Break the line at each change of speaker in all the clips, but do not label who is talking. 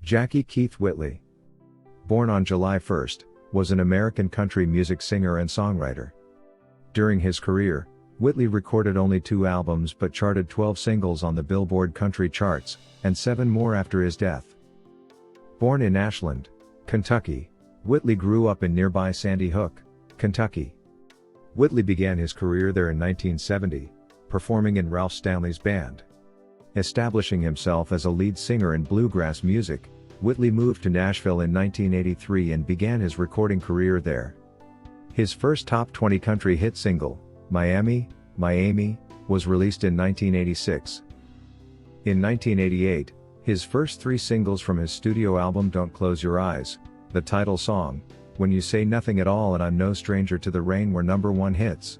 Jackie Keith Whitley, born on July 1, was an American country music singer and songwriter. During his career, Whitley recorded only 2 albums but charted 12 singles on the Billboard country charts, and 7 more after his death. Born in Ashland, Kentucky, Whitley grew up in nearby Sandy Hook, Kentucky. Whitley began his career there in 1970, performing in Ralph Stanley's band. Establishing himself as a lead singer in bluegrass music, Whitley moved to Nashville in 1983 and began his recording career there. His first top 20 country hit single, Miami, Miami, was released in 1986. In 1988, his first 3 singles from his studio album Don't Close Your Eyes, the title song, When You Say Nothing at All and I'm No Stranger to the Rain were #1 hits.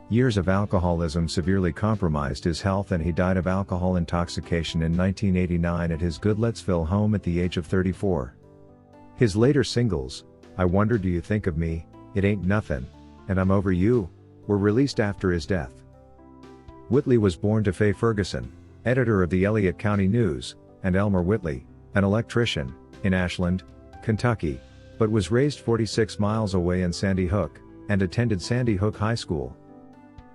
Years of alcoholism severely compromised his health and he died of alcohol intoxication in 1989 at his Goodlettsville home at the age of 34. His later singles, I Wonder Do You Think of Me, It Ain't Nothin', and I'm Over You, were released after his death. Whitley was born to Faye Ferguson, editor of the Elliott County News, and Elmer Whitley, an electrician, in Ashland, Kentucky, but was raised 46 miles away in Sandy Hook, and attended Sandy Hook High School.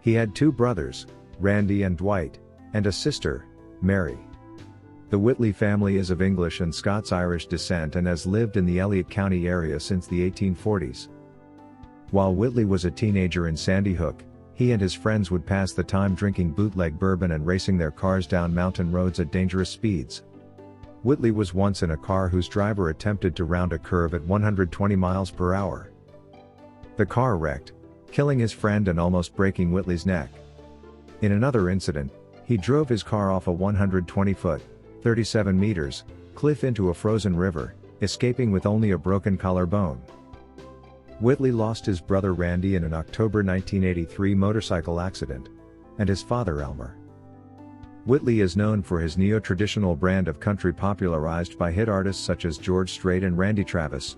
He had 2 brothers, Randy and Dwight, and a sister, Mary. The Whitley family is of English and Scots-Irish descent and has lived in the Elliott County area since the 1840s. While Whitley was a teenager in Sandy Hook, he and his friends would pass the time drinking bootleg bourbon and racing their cars down mountain roads at dangerous speeds. Whitley was once in a car whose driver attempted to round a curve at 120 miles per hour. The car wrecked, killing his friend and almost breaking Whitley's neck. In another incident, he drove his car off a 120-foot, 37 meters, cliff into a frozen river, escaping with only a broken collarbone. Whitley lost his brother Randy in an October 1983 motorcycle accident, and his father Elmer. Whitley is known for his neo-traditional brand of country popularized by hit artists such as George Strait and Randy Travis.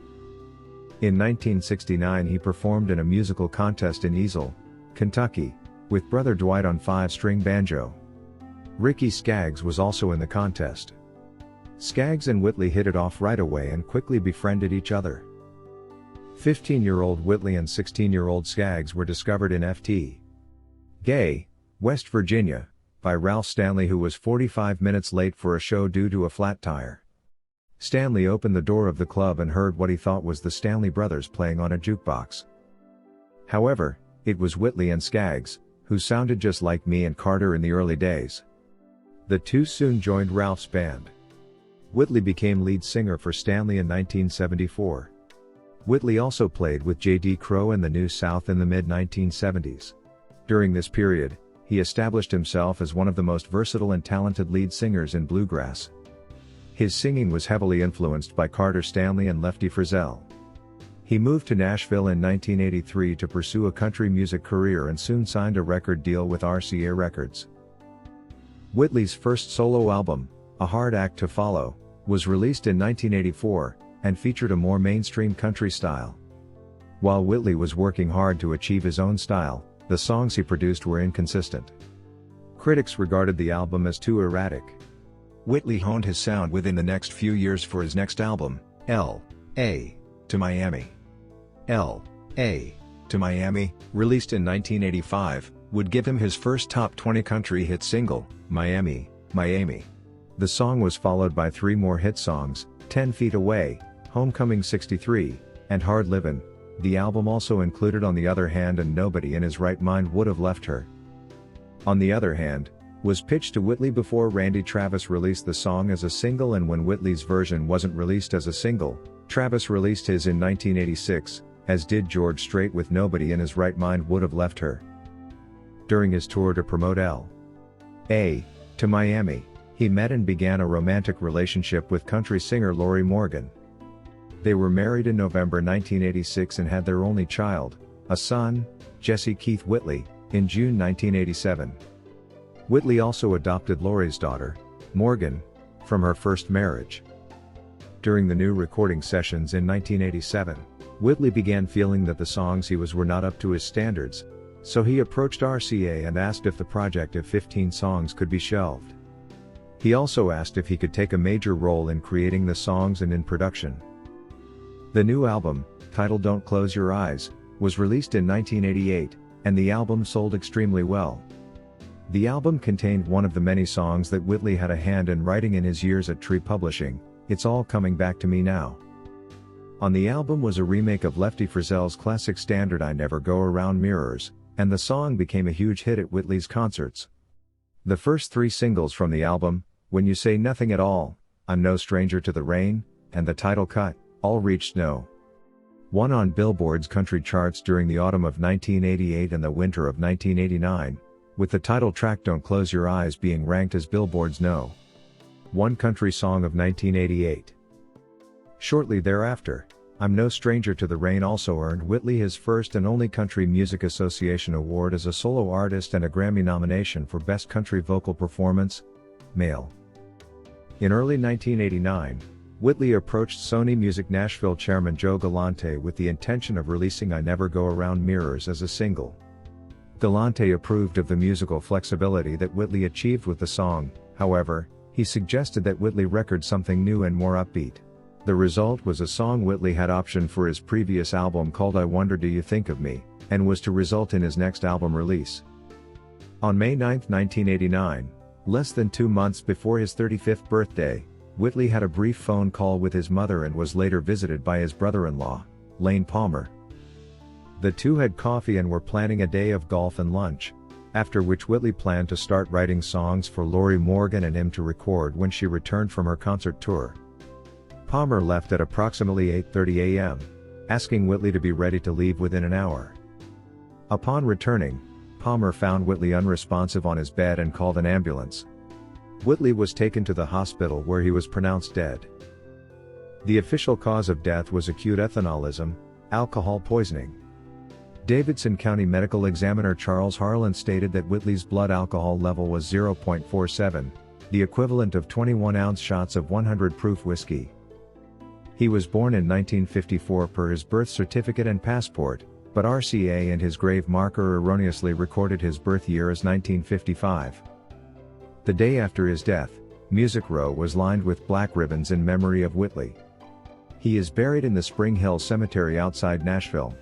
In 1969 he performed in a musical contest in Easel, Kentucky, with brother Dwight on 5-string banjo. Ricky Skaggs was also in the contest. Skaggs and Whitley hit it off right away and quickly befriended each other. 15-year-old Whitley and 16-year-old Skaggs were discovered in Ft. Gay, West Virginia, by Ralph Stanley, who was 45 minutes late for a show due to a flat tire. Stanley opened the door of the club and heard what he thought was the Stanley brothers playing on a jukebox. However, it was Whitley and Skaggs, who sounded just like me and Carter in the early days. The two soon joined Ralph's band. Whitley became lead singer for Stanley in 1974. Whitley also played with J.D. Crowe and the New South in the mid-1970s. During this period, he established himself as one of the most versatile and talented lead singers in bluegrass. His singing was heavily influenced by Carter Stanley and Lefty Frizzell. He moved to Nashville in 1983 to pursue a country music career and soon signed a record deal with RCA Records. Whitley's first solo album, A Hard Act to Follow, was released in 1984, and featured a more mainstream country style. While Whitley was working hard to achieve his own style, the songs he produced were inconsistent. Critics regarded the album as too erratic. Whitley honed his sound within the next few years for his next album, L.A. to Miami. L.A. to Miami, released in 1985, would give him his first top 20 country hit single, Miami, Miami. The song was followed by 3 more hit songs, 10 Feet Away, Homecoming 63, and Hard Livin'. The album also included On the Other Hand and Nobody in His Right Mind Would Have Left Her. On the Other Hand was pitched to Whitley before Randy Travis released the song as a single, and when Whitley's version wasn't released as a single, Travis released his in 1986, as did George Strait with Nobody in His Right Mind Would Have Left Her. During his tour to promote L.A. to Miami, he met and began a romantic relationship with country singer Lorrie Morgan. They were married in November 1986 and had their only child, a son, Jesse Keith Whitley, in June 1987. Whitley also adopted Lorrie's daughter, Morgan, from her first marriage. During the new recording sessions in 1987, Whitley began feeling that the songs he was were not up to his standards, so he approached RCA and asked if the project of 15 songs could be shelved. He also asked if he could take a major role in creating the songs and in production. The new album, titled Don't Close Your Eyes, was released in 1988, and the album sold extremely well. The album contained one of the many songs that Whitley had a hand in writing in his years at Tree Publishing, It's All Coming Back to Me Now. On the album was a remake of Lefty Frizzell's classic standard I Never Go Around Mirrors, and the song became a huge hit at Whitley's concerts. The first three singles from the album, When You Say Nothing at All, I'm No Stranger to the Rain, and the title cut, all reached No. 1 on Billboard's country charts during the autumn of 1988 and the winter of 1989, with the title track Don't Close Your Eyes being ranked as Billboard's No. 1 country song of 1988. Shortly thereafter, I'm No Stranger to the Rain also earned Whitley his first and only Country Music Association award as a solo artist and a Grammy nomination for Best Country Vocal Performance, Male. In early 1989, Whitley approached Sony Music Nashville chairman Joe Galante with the intention of releasing I Never Go Around Mirrors as a single. Galante approved of the musical flexibility that Whitley achieved with the song, however, he suggested that Whitley record something new and more upbeat. The result was a song Whitley had optioned for his previous album called I Wonder Do You Think of Me, and was to result in his next album release. On May 9, 1989, less than 2 months before his 35th birthday, Whitley had a brief phone call with his mother and was later visited by his brother-in-law, Lane Palmer. The two had coffee and were planning a day of golf and lunch, after which Whitley planned to start writing songs for Lorrie Morgan and him to record when she returned from her concert tour. Palmer left at approximately 8:30 a.m., asking Whitley to be ready to leave within an hour. Upon returning, Palmer found Whitley unresponsive on his bed and called an ambulance. Whitley was taken to the hospital where he was pronounced dead. The official cause of death was acute ethanolism, alcohol poisoning. Davidson County Medical Examiner Charles Harlan stated that Whitley's blood alcohol level was 0.47, the equivalent of 21-ounce shots of 100 proof whiskey. He was born in 1954 per his birth certificate and passport, but RCA and his grave marker erroneously recorded his birth year as 1955. The day after his death, Music Row was lined with black ribbons in memory of Whitley. He is buried in the Spring Hill Cemetery outside Nashville.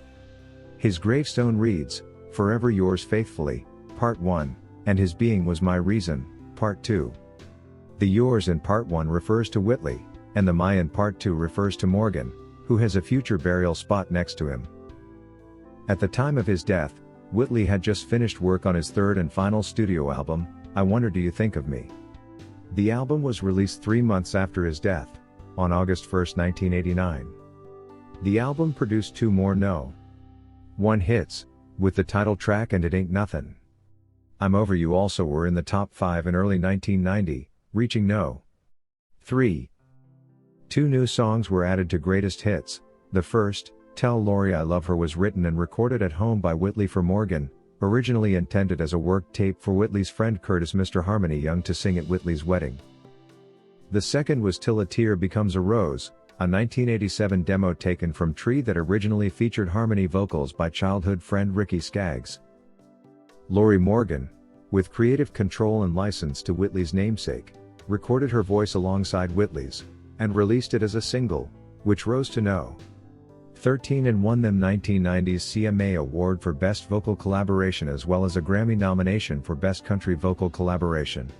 His gravestone reads, Forever Yours Faithfully, Part 1, and His Being Was My Reason, Part 2. The yours in Part 1 refers to Whitley, and the my in Part 2 refers to Morgan, who has a future burial spot next to him. At the time of his death, Whitley had just finished work on his third and final studio album, I Wonder Do You Think of Me. The album was released 3 months after his death, on August 1, 1989. The album produced 2 more No. 1 hits, with the title track and It Ain't Nothin'. I'm Over You also were in the top 5 in early 1990, reaching No. 3. 2 new songs were added to Greatest Hits. The first, Tell Lori I Love Her, was written and recorded at home by Whitley for Morgan, originally intended as a work tape for Whitley's friend Curtis Mr. Harmony Young to sing at Whitley's wedding. The second was Till a Tear Becomes a Rose, a 1987 demo taken from Tree that originally featured harmony vocals by childhood friend Ricky Skaggs. Lorrie Morgan, with creative control and license to Whitley's namesake, recorded her voice alongside Whitley's, and released it as a single, which rose to No. 13 and won them 1990's CMA Award for Best Vocal Collaboration as well as a Grammy nomination for Best Country Vocal Collaboration.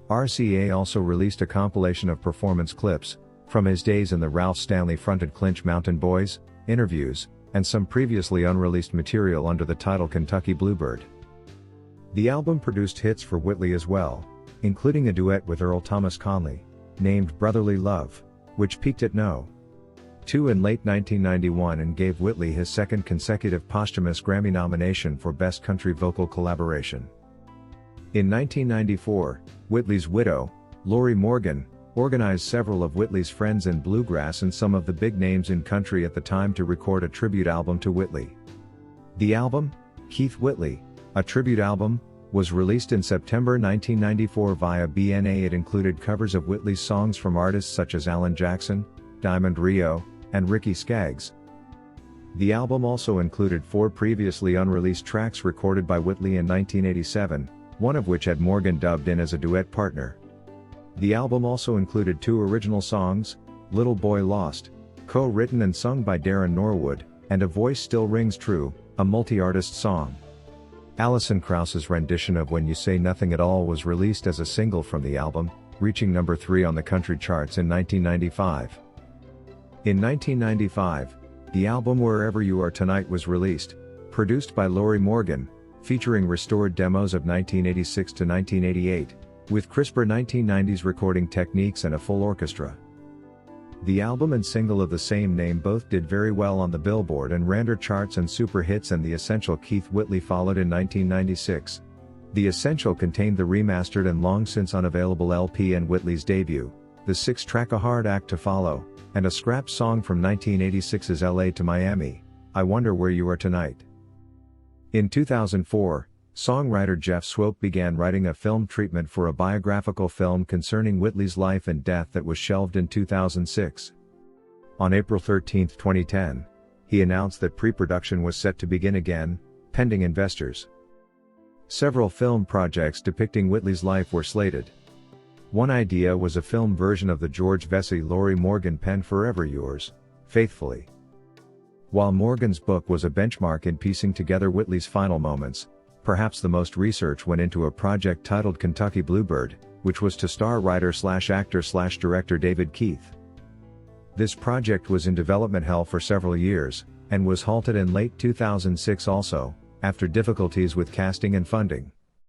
RCA also released a compilation of performance clips, from his days in the Ralph Stanley-fronted Clinch Mountain Boys, interviews, and some previously unreleased material under the title Kentucky Bluebird. The album produced hits for Whitley as well, including a duet with Earl Thomas Conley, named Brotherly Love, which peaked at No. 2 in late 1991 and gave Whitley his second consecutive posthumous Grammy nomination for Best Country Vocal Collaboration. In 1994, Whitley's widow, Lorrie Morgan, organized several of Whitley's friends in bluegrass and some of the big names in country at the time to record a tribute album to Whitley. The album, Keith Whitley, a tribute album, was released in September 1994 via BNA. It included covers of Whitley's songs from artists such as Alan Jackson, Diamond Rio, and Ricky Skaggs. The album also included 4 previously unreleased tracks recorded by Whitley in 1987, one of which had Morgan dubbed in as a duet partner. The album also included 2 original songs, Little Boy Lost, co-written and sung by Darren Norwood, and A Voice Still Rings True, a multi-artist song. Alison Krauss's rendition of When You Say Nothing at All was released as a single from the album, reaching number 3 on the country charts in 1995. In 1995, the album Wherever You Are Tonight was released, produced by Lorrie Morgan, featuring restored demos of 1986 to 1988, with crisper 1990s recording techniques and a full orchestra. The album and single of the same name both did very well on the Billboard and Radar charts, and Super Hits and The Essential Keith Whitley followed in 1996. The Essential contained the remastered and long since unavailable LP and Whitley's debut, the 6-track A Hard Act to Follow, and a scrap song from 1986's LA to Miami, I Wonder Where You Are Tonight. In 2004, songwriter Jeff Swope began writing a film treatment for a biographical film concerning Whitley's life and death that was shelved in 2006. On April 13, 2010, he announced that pre-production was set to begin again, pending investors. Several film projects depicting Whitley's life were slated. One idea was a film version of the George Vesey-Lorrie Morgan penned Forever Yours, Faithfully. While Morgan's book was a benchmark in piecing together Whitley's final moments, perhaps the most research went into a project titled Kentucky Bluebird, which was to star writer-actor-director David Keith. This project was in development hell for several years, and was halted in late 2006 also, after difficulties with casting and funding.